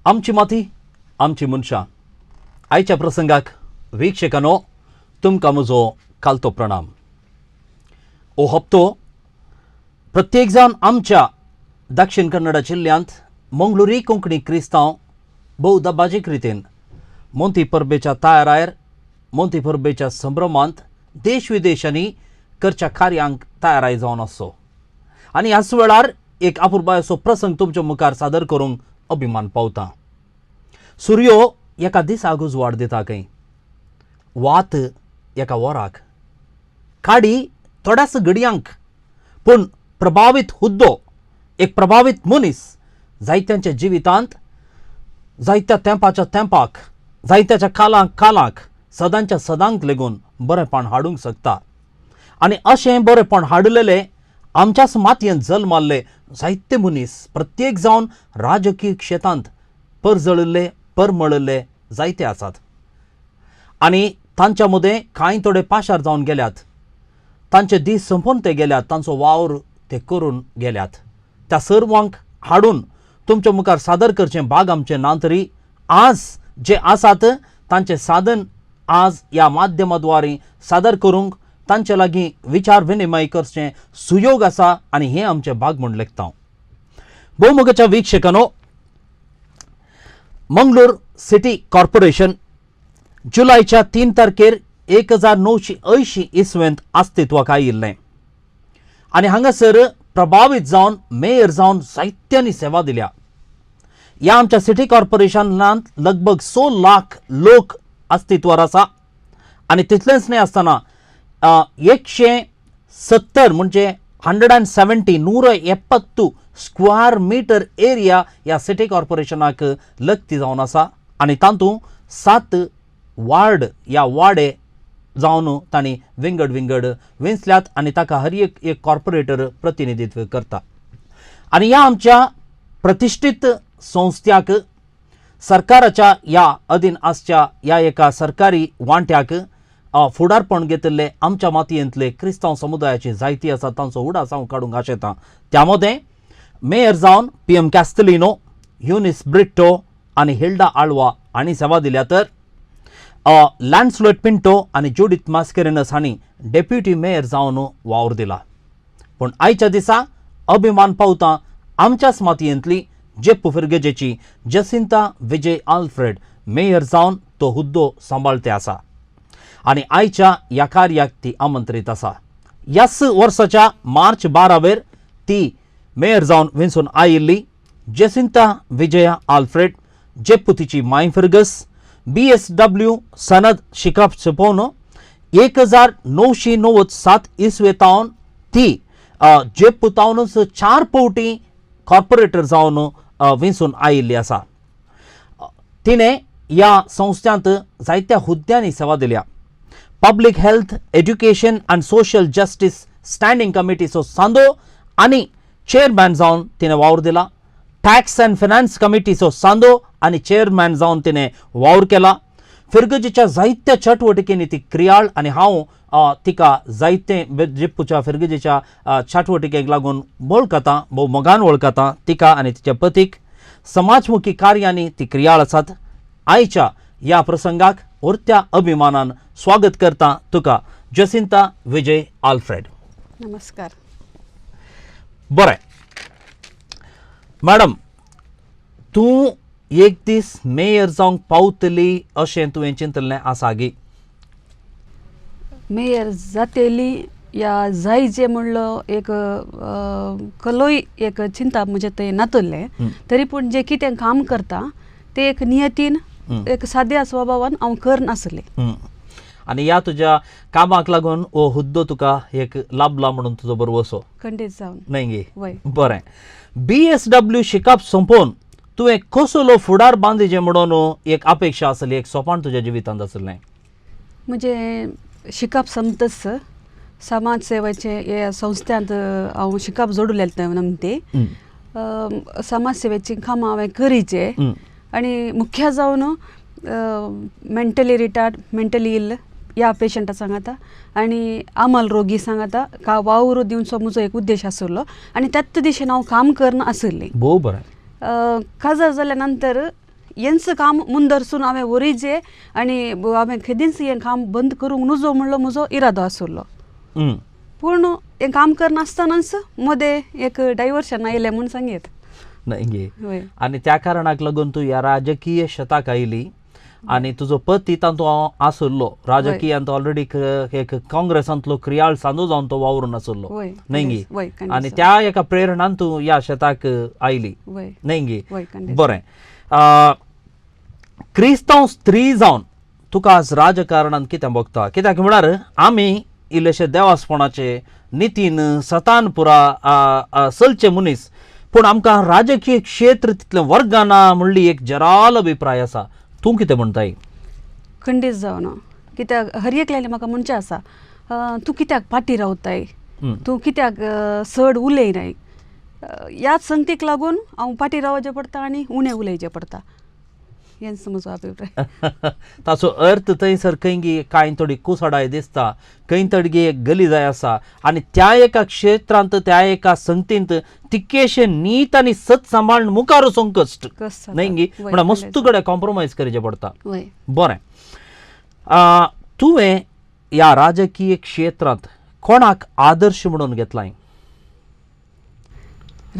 आमची माती आमची मनशां आयच्या प्रसंगाक वीक्षकांनो तुमकां म्हजो कालतो प्रणाम. हो हप्तो प्रत्येक जावन आमच्या दक्षिण कन्नड जिल्ल्यांत मंगळुरी कोंकणी क्रिस्तांव भोव दबाजीक रितीन मोंती परबेच्या तयारायेर मोंती परबेच्या संभ्रमांत देश विदेशांनी करच्या कार्यांक तयाराय जावन आसो आनी ह्याच वेळार एक अपुरबायसो प्रसंग तुमच्या मुखार सादर करूंक अभिमान पावता. सूर्यो एका दिसाक उजवाड दिता खंय, वात एका वराक, काडी थोड्याच घडयांक, पूण प्रभावीत हुद्दो एक प्रभावीत मनीस जायत्यांच्या जिवितांत जायत्या तेंपाच्या तेंपाक जायत्याच्या कालांक कालांक सदांच्या सदांक लेगून बरेपण हाडूंक शकता. आनी अशें बरेपण हाडलेले आमच्याच मातयेंत जल्माल्ले जायते मनीस प्रत्येक जावन राजकीय क्षेत्रांत परजळिल्ले परमळिल्ले जायते आसात. आनी तांच्या मदें कांय थोडे पाशार जावन गेल्यात, तांचे दीस संपून ते गेल्यात, तांचो वावर ते करून गेल्यात. त्या सर्वांक हाडून तुमच्या मुखार सादर करचें भाग आमचें ना तरी आज जे आसात तांचें साधन आज ह्या माध्यमाद्वारे सादर करूंक तांचे लागीं विचार विनिमय करचें सुयोग आसा आनी हें आमचें भाग म्हूण लेखता. भोवमोगाच्या वीक्षकांनो, मंगळूर सिटी कॉर्पोरेशन जुलैच्या 3 तारखेर 1980 इसवेंत अस्तित्वाक आयिल्लें आनी हांगासर प्रभावीत जावन मेयर जावन जायत्यांनी सेवा दिल्या. ह्या आमच्या सिटी कॉर्पोरेशनांत लगभग 100 लाख लोक अस्तित्वार आसा आनी तितलेंच न्ही आसतना 170 म्हणजे 170 स्क्वेअर मिटर एरिया ह्या सिटी कॉर्पोरेशनाक लक्ती जावन आसा आनी तातूंत 7 वार्ड ह्या वाडे जावन तांणी विंगड विंगड वेंचल्यात आनी ताका हर एक कॉर्पोरेटर प्रतिनिधित्व करता. आनी ह्या आमच्या प्रतिश्ठीत संस्थ्याक सरकाराच्या ह्या अधीन आसच्या ह्या एका सरकारी वांट्याक फुडारपण घेतिल्ले आमच्या मातयेंतले क्रिस्तांव समुदायाची जायती आसा तांचो उडास हांव काडूंक आशेता. त्या मदें मेयर जावन PM कॅस्टलिनो, युनिस ब्रिट्टो आनी हिल्डा आळवा हांणी सेवा दिल्या, तर लॅन्सलोट पिंटो आनी जुडिथ मास्केरिनस हांणी डेप्युटी मेयर जावन वावर दिला. पूण आयच्या दिसा अभिमान पावता आमच्याच मातयेंतली जेप्पू फिर्गेजेची जसिंता विजय आल्फ्रेड मेयर जावन तो हुद्दो सांबाळते आसा आनी आयच्या ह्या कार्याक ती आमंत्रीत आसा. ह्याच वर्साच्या मार्च 12 ती मेयर जावन वेंचून आयिल्ली. जसिंता विजया आल्फ्रेड जेप्पू तिची माय फिर्गस BSW सनद शिकप सोपोवन 1997 इसवेतावन ती जेप्पू तावनूच 4 फावटी कॉर्पोरेटर जावन वेंचून आयिल्ली आसा. तिणें ह्या संस्थांत जायत्या हुद्द्यांनी सेवा दिल्या. Public health, education and social justice standing कमिटीचो सांदो आनी चेअरमॅन जावन तिणें वावर दिला. टॅक्स अँड फायनान्स कमिटीचो सांदो आनी चेअरमॅन जावन तिणें वावर केला. फिर्गजेच्या जायत्या चटवटिकेनी ती क्रियाळ आनी हांव तिका जायते जेप्पूच्या फिर्गजेच्या चटवटिकेक लागून वळखता, भोव मोगान वळखता तिका आनी तिच्या पतीक. समाजमुखी कार्यांनी ती क्रियाळ आसात. आयच्या ह्या प्रसंगाक उरत्या अभिमानान स्वागत करता तुका जसिंता विजय आल्फ्रेड. नमस्कार. बरें मॅडम, तूं एक दीस मेयर जावंक पावतली अशें तुवें चिंतलें आसा गी? मेयर जातेली या जायचे म्हणलो एक कलोय एक चिंता म्हणजे ते नातुरलें, तरी पूण जे कितें काम करता ते एक नियतीन एक साद्या स्वभावान हांव करनासलें. आनी ह्या तुज्या कामाक लागून हो हुद्दो तुका एक लाभला म्हणून तुजो बरो वसो खंडीत जावन न्हय गे? वय. बरें. BSW शिकप संपोवन तुवें कसलो फुडार बांदिचें म्हणून एक अपेक्षा आसली, एक सोपान तुज्या जिवितांत आसलें? म्हणजे शिकप समतच समाज सेवेचे हे संस्थांत हांव शिकप जोडलें नमते समाज सेवेची कामां हांवें करीचे आनी मुख्य जावन मेंटली रिटार्ड, मेंटली इल ह्या पेशंटा सांगाता आनी आमल रोगी सांगाता का वावर दिवचो म्हजो एक उद्देश आसलो आनी त्याच दिशेन हांव काम करना आसलें. भोव बरें. काजार जाल्या नंतर यांचं काम मुंदरसून हांवें वरीचे आनी हांवें खेदींच हें काम बंद करूंक नजो म्हणलो म्हजो इरादो आसलो. पूण हें काम करनासतनाच मदें एक डायवर्शन आयलें म्हूण सांगेत. नाही आणि त्या कारणाक लागून तू ह्या राजकीय शेताक आयली आणि तुजो पती तातूंत आसलो राजकीयांत ऑलरेडी एक काँग्रेसांतलो क्रियाळ सांदू जावन तो वावरून आसलो न्ही आणि त्या एका प्रेरणान तू ह्या शेताक आयली न्ही. बरें, क्रिस्तांव स्त्री जावन तुका आज राजकारणांत कितें भोगता? कित्याक म्हळ्यार आमी इल्लेशे देवासपणाचे नितीन सतान पुरा चलचे मनीस, पूण आमकां राजकीय क्षेत्र तितलें वर्गाना म्हणली एक जराल अभिप्राय आसा. तूं कितें म्हणटाय? खंडीत जावन कित्याक हर एक लायले म्हाका म्हणचें आसा, तूं कित्याक फाटीं रावताय, तूं कित्याक चड उलयनाय. ह्याच संगतीक लागून हांव फाटीं रावचें पडटा आनी उणें उलयचें पडटा. हेंच म्हजो अभिप्राय. ताचो अर्थ थंयसर खंय कांय थोडी कुसडाय दिसता, खंय तडगी एक गलीजाय आसा आनी त्या एका क्षेत्रांत त्या एका संगतींत तितकेशे नीत आनी सत सांबाळून मुखार वचूंक कश्ट न्ही, म्हळ्यार मस्त कडेन कॉम्प्रोमायज करचें पडटा. बरें, तुवें ह्या राजकीय क्षेत्रांत कोणाक आदर्श म्हणून घेतलाय?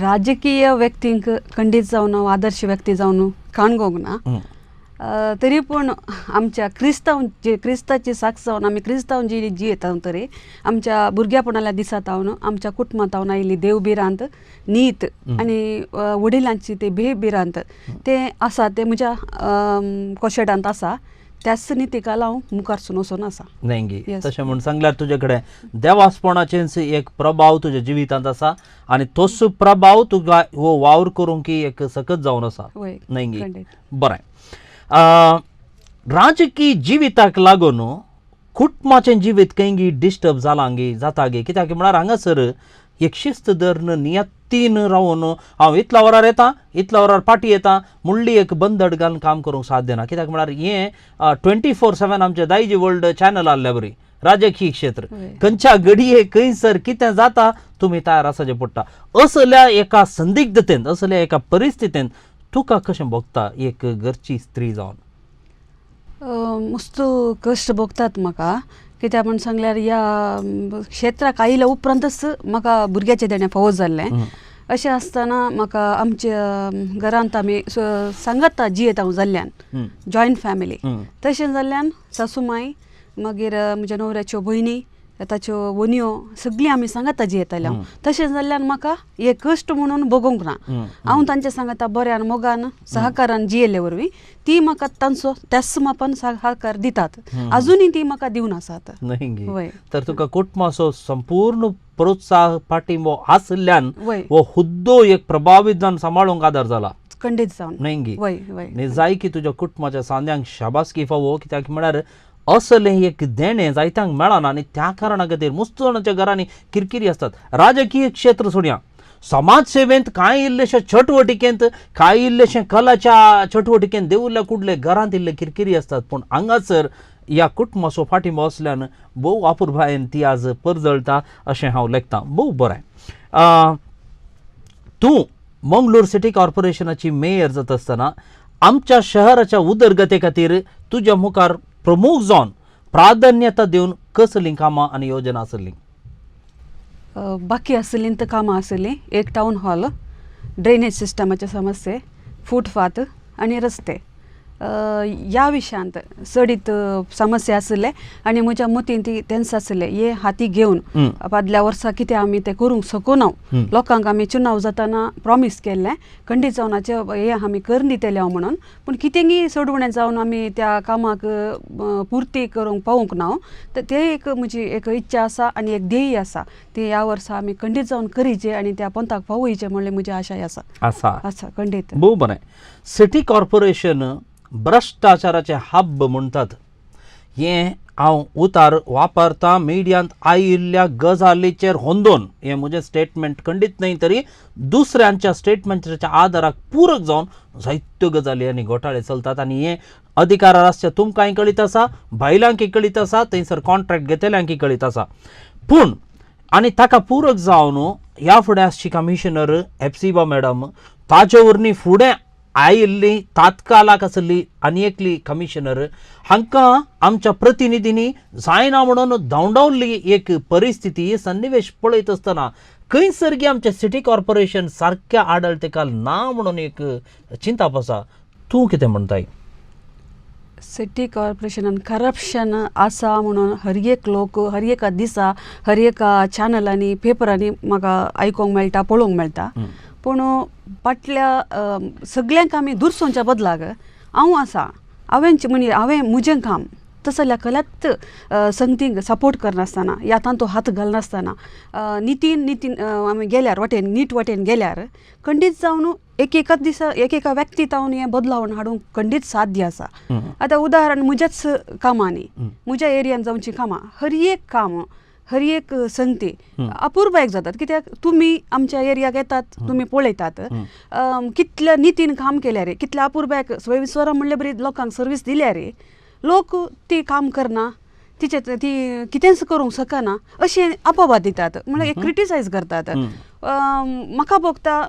राजकीय व्यक्तींक खंडीत जावन हांव आदर्श व्यक्ती जावन काणकोंक ना. तरी पूण आमच्या क्रिस्ताची साक्ष जावन आमी क्रिस्तांव जी जियेता तरी आमच्या भुरग्यापणाल्या दिसांत हांव आमच्या कुटुंबांत हांव आयिल्ली देवबिरांत नीत आनी वडिलांची ते भेबिरांत ते आसा, ते म्हज्या कोशेडांत आसा. त्याच नितिकाल हांव मुखारसून वचून आसा न्ही. तशें म्हूण सांगल्यार तुजे कडेन देवासपणाचेच एक प्रभाव तुज्या जिवितांत आसा आनी तोच प्रभाव तुका हो वावर करूंक एक सकत जावन आसा न्ही. बरें, राजकीय जिविताक लागून कुटुंबाचें जिवीत खंय डिस्टर्ब जालां जाता कित्याक म्हळ्यार हांगासर एक शिस्त धरून नियत्तीन रावन हांव इतल्या वरार येता इतल्या वरार फाटीं येता म्हणली एक बंदड घालून काम करूंक साध्य ना. कित्याक म्हळ्यार हें 24/7 आमचे दायजी वर्ल्ड चॅनल आसल्या बरी राजकीय क्षेत्र खंयच्या घडये खंयसर कितें जाता तुमी तयार आसचें पडटा. असल्या एका संदिग्धतेंत असल्या एका परिस्थितींत तुका कशें भोगता एक घरची स्त्री जावन? मस्त कश्ट भोगतात म्हाका. कित्याक म्हण सांगल्यार ह्या क्षेत्राक आयिल्ल्या उपरांतच म्हाका भुरग्याचें देणें फावो जाल्लें. अशें आसतना म्हाका आमच्या घरांत आमी सांगाता जियेत हांव जाल्ल्यान जॉयंट फॅमिली तशें जाल्ल्यान सासूमाय मागीर म्हज्या न्हवऱ्याच्यो भयणी ताच्यो वनयो सगळीं आमी सांगाता जियेतालीं हांव. तशें जाल्ल्यान म्हाका हे कश्ट म्हणून भोगूंक ना. हांव तांचे सांगाता बऱ्यान मोगान सहकारान जियेले वरवीं ती म्हाका तांचो त्याच मापान सहकार दितात. अजुनूय ती म्हाका दिवन आसात न्ही. तर तुका कुटुंबाचो संपूर्ण प्रोत्साह पाठिंबो आसल्यान हो हुद्दो एक प्रभावीत जावन सांबाळूंक आदार जाला खंडीत जावन न्ही. जाय की तुज्या कुटुंबाच्या सांद्यांक शाबासकी फावो. कित्याक म्हळ्यार असलें एक देणें जायत्यांक मेळना आनी त्या कारणा खातीर मस्त जाणांच्या घरांनी किरकिरी आसतात. राजकीय क्षेत्र सोडया, समाज सेवेंत कांय इल्लेशे चटवटिकेंत कांय इल्लेशे कलाच्या चटवटिकेंत देवुल्ल्या कुडले घरांत इल्ले किरकिरी आसतात. पूण हांगासर ह्या कुटुंबाचो फाटिंबो असल्यान भोव आपुरबायेन ती आज परजळटा अशें हांव लेखतां. भोव बरें. तूं मंगळूर सिटी कॉर्पोरेशनाची मेयर जाता आसतना आमच्या शहराच्या उदरगते खातीर तुज्या मुखार प्रमुख जावन प्राधान्यता दिवन कसलीं कामां आनी योजना आसलीं? बाकी आसलीं तर कामां आसलीं. एक टावन हॉल, ड्रेनेज सिस्टमाचे समस्ये, फुटपाथ आनी रस्ते ह्या विशयांत चडीत समस्या आसले आनी म्हज्या मतीन ती तेंच आसले. हे हाती घेवन फाटल्या वर्सा कितें आमी तें करूंक शकूना. लोकांक आमी चुनाव जाताना प्रॉमीस केल्लें खंडीत जावनाचे हे आमी करून दितले हांव म्हणून. पूण कितेंय सोडवणें जावन आमी त्या कामाक पुर्ती करूंक पावूंक ना. तर ते एक म्हजी एक इच्छा आसा आनी एक ध्येय आसा. ती ह्या वर्सा आमी खंडीत जावन करीचे आनी त्या पंथाक पावयचे म्हणलें म्हजी आशाय आसा. आसा खंडीत. भोव बरें. सिटी कॉर्पोरेशन भ्रष्टाचाराचे हब म्हणटात. हें हांव उतार वापरतां मिडियांत आयिल्ल्या गजालीचेर होंदोन. हें म्हजें स्टेटमेंट खंडीत न्ही तरी दुसऱ्यांच्या स्टेटमेंटाच्या आदाराक पूरक जावन जायत्यो गजाली आनी घोटाळे चलतात आनी हें अधिकारार आसचे तुमकांय कळीत आसा, भायल्यांकय कळीत आसा, थंयसर कॉन्ट्रॅक्ट घेतल्यांकय कळीत आसा. पूण आनी ताका पूरक जावन ह्या फुडें आसची कमिशनर एप्सिबा मॅडम ताचे वरवीं फुडें आयिल्ली तात्काळाक आसली आनी एकली कमिशनर हांकां आमच्या प्रतिनिधींनी जायना म्हणून धांवडावल्ली एक परिस्थिती सन्निवेश पळयत आसतना खंय सर्गी आमच्या सिटी कॉर्पोरेशन सारक्या आडळतेकाल ना म्हणून एक चिंताप आसा. तूं कितें म्हणटाय? सिटी कॉर्पोरेशनान करप्शन आसा म्हणून हर एक लोक हर एका दिसा हर एका चॅनलांनी पेपरांनी म्हाका आयकोंक मेळटा पळोवंक मेळटा. पूण फाटल्या सगळ्यांक आमी दुरसोवच्या बदलाक हांव आसा हांवें म्हजें काम तसल्या कल्यात संगतींक सपोर्ट करनासतना यातान तो हात घालनासतना नितीन आमी गेल्यार वाटेन नीट वाटेन गेल्यार खंडीत जावन एका दिसा एका व्यक्ती तावन हें बदलावण हाडूंक खंडीत साध्य आसा. आतां उदाहरण म्हज्याच कामांनी म्हज्या एरियान जावची कामां हर एक काम हर एक संगती अपुर्बायक जातात. कित्याक तुमी आमच्या एरियाक येतात तुमी पळयतात कितल्या नितीन काम केल्या रे कितल्या अपुर्बायक सोयीस्वरा म्हणले बरी लोकांक सर्वीस दिल्या रे लोक ती काम करना ती कितेंच करूंक शकना अशें अपवाद दितात म्हणल्यार एक क्रिटिसायज करतात. म्हाका भोगता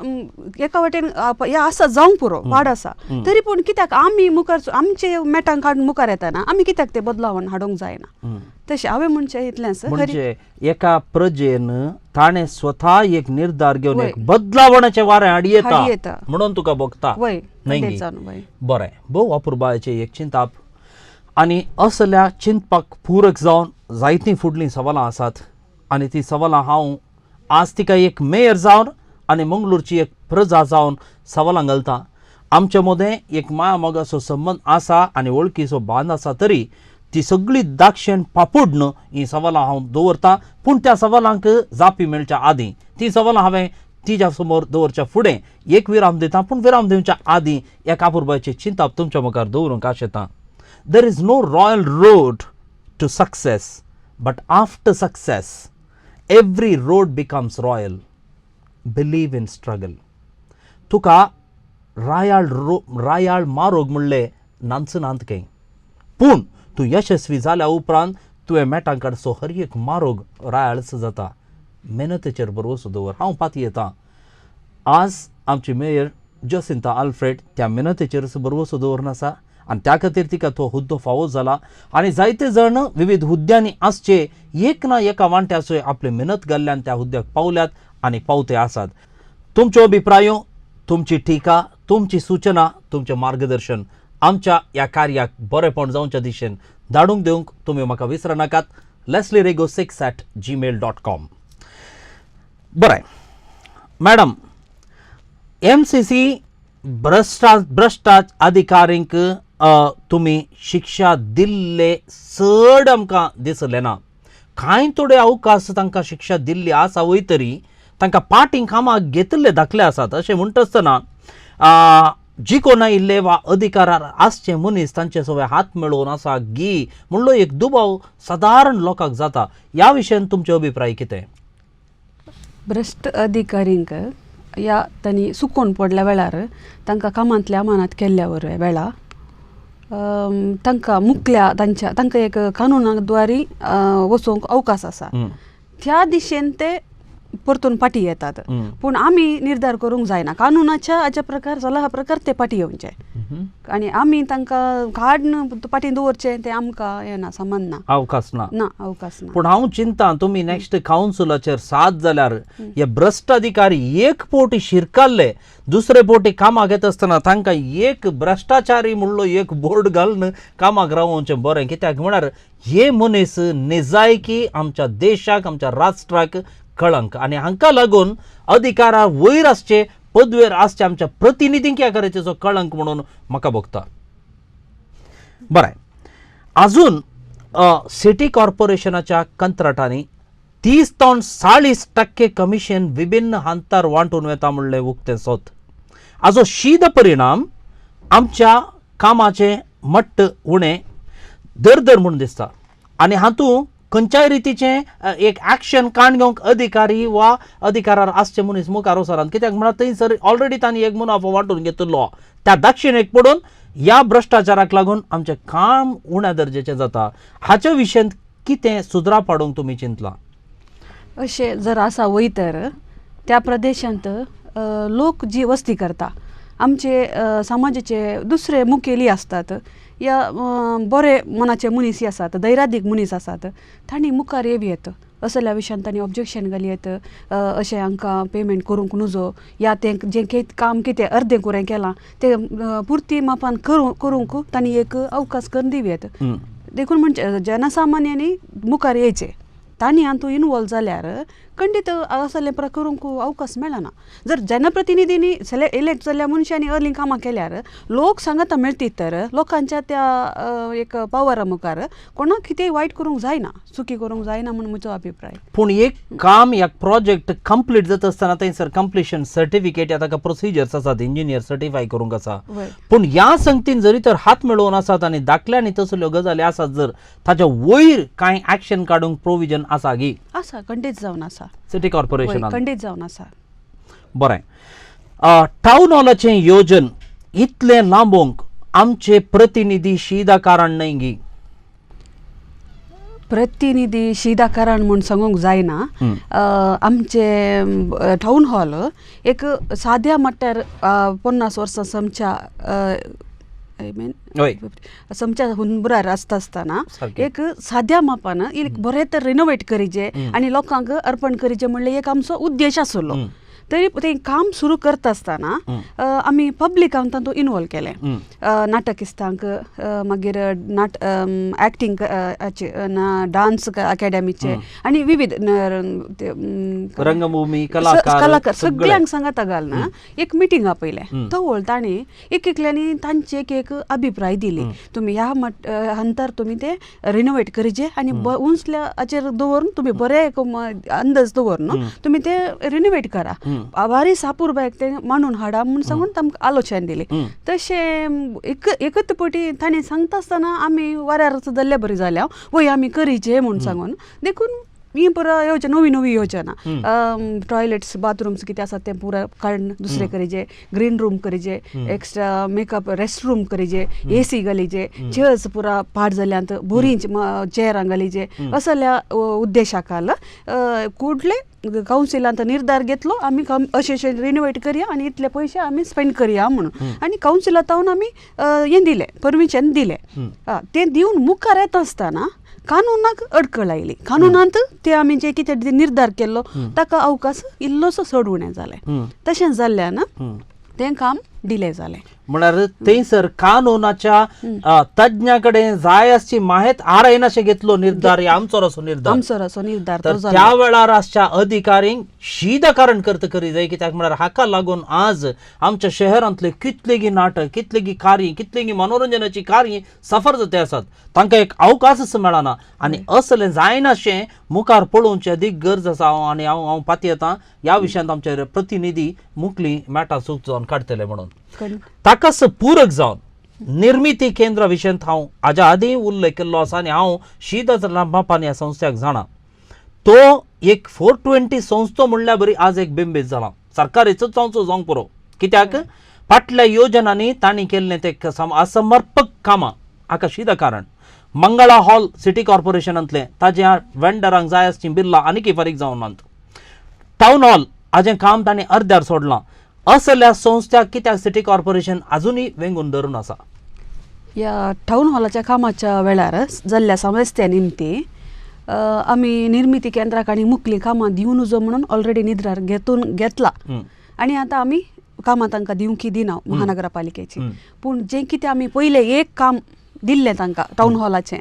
एका वाटेन हें आसा जावंक पुरो वाड आसा तरी पूण कित्याक आमी मुखार आमचे मेटांक काडून मुखार येताना आमी कित्याक तें बदलावण हाडूंक जायना. तशें हांवें म्हणचें इतलेंच. म्हणजे एका प्रजेन ताणें स्वता एक निर्धार घेवन एक बदलावणाचें वारें हाडी येता म्हणून तुका भोगता. बरें, भोव अपुर्बायेचें एक चिंताप आनी असल्या चिंतपाक पूरक जावन जायतीं फुडलीं सवालां आसात आनी ती सवालां हांव आज तिका एक मेयर जावन आनी मंगळूरची एक प्रजा जावन सवालां घालता. आमचे मदें एक माया मोगाचो संबंद आसा आनी वळखीचो बांद आसा तरी ती सगळी दाक्षिण पापूड ही सवालां हांव दवरतां. पूण त्या सवालांक जापी मेळच्या आदीं ती सवालां हांवें तिच्या समोर दवरच्या फुडें एक विराम दितां. पूण विराम दिवच्या आदीं एक अपुर्बायेची चिंताप तुमच्या मुखार दवरूंक आशेतां. There is no royal road to success, but after success, every road becomes royal. Believe in struggle. तुका रायाळ मारोग म्हणलें नांच खंय पूण तूं यशस्वी जाल्या उपरांत तुवें मेटां काडचो हर एक मारोग रायाळच जाता. मेहनतीचेर बरोवसो दवर. हांव पाती येतां. आज आमची मेयर जसिंता आल्फ्रेड त्या मेहनतीचेर बरोवसो दवरनासा आनी त्या खातीर तिका तो हुद्दो फावो जाला आनी जायते जण विविध हुद्द्यांनी आसचे एक ना एका वांट्याचो आपली मेहनत घाल्ल्यान त्या हुद्द्याक पावल्यात आनी पावते आसात. तुमच्यो अभिप्रायो तुमची टिका तुमची सूचना तुमचें मार्गदर्शन आमच्या ह्या कार्याक बरेपण जावच्या दिशेन धाडूंक दिवंक तुमी म्हाका विसरनाकात. leslyrego6@gmail.com. बरें मॅडम, MCC भ्रष्टाचार अधिकारींक तुमी शिक्षा दिल्ले चड आमकां दिसलें ना. कांय थोडे अवकाश तांकां शिक्षा दिल्ली आसा वय तरी तांकां पाटीं कामाक घेतिल्ले दाखले आसात. अशें म्हणटा आसतना जी कोण आयिल्ले वा अधिकारार आसचे मनीस तांचे सगळे हात मेळोवन आसा गी म्हणलो एक दुबाव सादारण लोकांक जाता. ह्या विशयान तुमचे अभिप्राय कितें? भ्रष्ट अधिकारींक या तांणी सुकोवन पडल्या वेळार तांकां कामांतल्या अमानत केल्ल्या वेळा तांकां मुखल्या तांकां एक कानुनाद्वारे वचोवंक अवकाश आसा. त्या दिशेन ते परतून पाटी येतात. पूण आमी निर्धार करूंक जायना. कानुनाच्या हाच्या प्रकार जाला हा प्रकार ते पाटी येवचे आनी आमी तांकां काडून पाटी दवरचें तें आमकां हें ना संबंद ना अवकाश ना अवकाश ना. पूण हांव चिंता तुमी नेक्स्ट कावन्सिलाचेर साथ जाल्यार हे भ्रष्ट अधिकारी एक पोटी शिरकाल्ले दुसरे पोटी कामाक येता आसतना तांकां एक भ्रष्टाचारी म्हणलो एक बोर्ड घालून कामाक रावोवचें बरें. कित्याक म्हळ्यार हे मनीस निजायकी आमच्या देशाक आमच्या राष्ट्राक कळंक आनी हांकां लागून अधिकारा वयर आसचे पदवेर आसचे आमच्या प्रतिनिधींक ह्या करायचो कळंक म्हणून म्हाका भोगता. बरें, आजून सिटी कॉर्पोरेशनाच्या कंत्राटांनी 30 ते 40% कमिशन विभिन्न हांतार वांटून वेता म्हणलें उक्तें सोत. हाजो शीद परिणाम आमच्या कामाचे मट्ट उणें दर म्हणून दिसता आनी हातूंत खंयच्याय रितीचें एक एक्शन काण घेवंक अधिकारी वा अधिकारार आसचे मनीस मुखार वचनात. कित्याक म्हळ्यार थंयसर ऑलरेडी तांणी एक मुनाफो वांटून घेतिल्लो त्या दाक्षिणेक पडून ह्या भ्रष्टाचाराक लागून आमचें काम उण्या दर्जेचें जाता. हाच्या विशयान कितें सुदराव पाडूंक तुमी चिंतलां? अशें जर आसा वयर तर त्या प्रदेशांत लोक जी वस्ती करता आमचे समाजाचे दुसरे मुखेली असतात या बरे मनाचे मनीस आसात दैरादीक मनीस आसात तांणी मुखार येवं असल्या विशयान तांणी ऑब्जेक्शन घालयत अशें हांकां पेमेंट करूंक नजो या तें जें काम कितें अर्दें कुरें केलां तें पुर्ती मापान करूंक तांणी एक अवकाश करून दिवयेत देखून म्हणजे जनसामान्यांनी मुखार येयचें तांणी हातूंत इनवॉल्व जाल्यार खंडीत असलें करूंक अवकाश मेळना जर जनप्रतिनिधींनी इलेक्ट जाल्ल्या मनशांनी अर्ली कामां केल्यार लोक सांगता मेळटीत तर लोकांच्या त्या एक पावरा मुखार कोणाक कितेंय वायट करूंक जायना चुकी करूंक जायना म्हूण म्हजो अभिप्राय पूण एक काम एक प्रोजेक्ट कंप्लीट जाता आसतना थंयसर कंप्लिशन सर्टिफिकेट या ताका प्रोसिजर्स आसात इंजिनियर सर्टिफाय करूंक आसा पूण ह्या संगतीन जरी तर हात मेळोवन आसात आनी दाखल्यांनी तसल्यो गजाली आसात जर ताच्या वयर कांय एक्शन काडूंक प्रोविजन आसा गी आसा खंडीत जावन आसा सिटी कॉर्पोरेशनान खंडीत जावन आसा बरें टावन हॉलाचें योजन इतलें लांबोवंक आमचे प्रतिनिधी शीदा कारण न्हय गी प्रतिनिधी शीदा कारण म्हूण सांगूंक जायना आमचे टावन हॉल एक साद्या मट्टार 50 वर्सां समच्या समच्या हुनबुरार आसतना एक साद्या मापान एक बरें तर रिनोवेट करीचे आनी लोकांक अर्पण करीचे म्हणले एक आमचो उद्देश आसलो तरी तें काम सुरू करता आसतना आमी पब्लिकांक तातूंत इनवॉल्व केलें नाटकिस्तांक मागीर एक्टींग डान्स अकॅडमीचे आनी विविध रंगभूमी कलाकार सगळ्यांक सांगता घालना एक मिटींग आपयलें तो तांणी एकल्यांनी तांचे एक अभिप्राय दिली तुमी ह्या अंतर तुमी ते रिनोवेट करीचे आनी उंचल्याचेर दवरून तुमी बरे अंदाज दवरून तुमी ते रिनोवेट करा आभारी सापूर बायक ते मांडून हाडा म्हूण सांगून तांकां आलोचन दिली तशें एकच पटी ताणें सांगता आसतना आमी वाऱ्यार जाल्ले बरी जाल्या वय आमी करीचे म्हूण सांगून देखून ही पुरा योजना नवी योजना टॉयलेट्स बाथरूम्स कितें आसा ते पुरा काडून दुसरे करीचे ग्रीन रूम करीचे एक्स्ट्रा मेकअप रेस्ट रूम करीचे AC घालीचे चेअर्स पुरा पाड जाल्यांत बोरी चेअरां घालीचे असल्या उद्देशाखाल कुठले कावन्सिलांत निर्धार घेतलो आमी अशें रिनोवेट करया आनी इतले पयशे आमी स्पेंड करया म्हणून आनी कावन्सिलांत आमी हें दिलें परमिशन दिलें तें दिवन मुखार येता आसतना कानुनाक अडकळ आयली कानुनांत ते आमी जे कितें निर्धार केल्लो ताका अवकाश इल्लोसो सोडवणें जालें तशें जाल्ल्यान तें काम डिले जालें म्हळ्यार थंयसर कानूनाच्या तज्ञा कडेन जाय आसची माहिती आरायनाशें घेतलो निर्धार आमचो असो निर्धार तर त्या वेळार आसच्या अधिकारींक शीदकारण करता करी जाय कित्याक म्हळ्यार हाका लागून आज आमच्या शहरांतले कितलेगी नाटक कितलेगी कार्य कितलेगी मनोरंजनाची कार्य सफर जाते आसात तांकां एक अवकाशच मेळना आनी असलें जायनाशें मुखार पळोवची अदीक गरज आसा आनी हांव पाती येता ह्या विशयांत आमचे प्रतिनिधी मुखली मेटा सूख जावन काडटले म्हणून ताकाच पूरक जावन निर्मिती केंद्रा विशयांत हांव हाज्या आदीं उल्लेख केल्लो आसा आनी हांव शीद मापान ह्या संस्थेक जाणा तो एक 420 संस्थो म्हणल्यार बरी आज एक बिंबीत जाला सरकारीचो जावंक पुरो कित्याक फाटल्या योजनांनी तांणी केल्लें ते असमर्पक कामां हाका शीद कारण मंगळा हॉल सिटी कॉर्पोरेशनांतले ताज्या वेंडरांक जाय आसचीं बिल्लां आनीक फारीक जावन नात टावन हॉल हाजें काम तांणी अर्द्यार सोडलां असल्या संस्थाक कित्याक सिटी कॉर्पोरेशन अजूनही वेंगून धरून आसा या टावन हॉलाच्या कामाच्या वेळार जाल्ल्या समस्या निमती आमी निर्मिती केंद्राक आनी मुखली कामां दिवन उजो म्हणून ऑलरेडी निर्धार घेतला आनी आतां आमी कामां तांकां दिवंक दिना महानगरपालिकेची पूण जें कितें आमी पयलें एक काम दिल्लें तांकां टावन हॉलाचें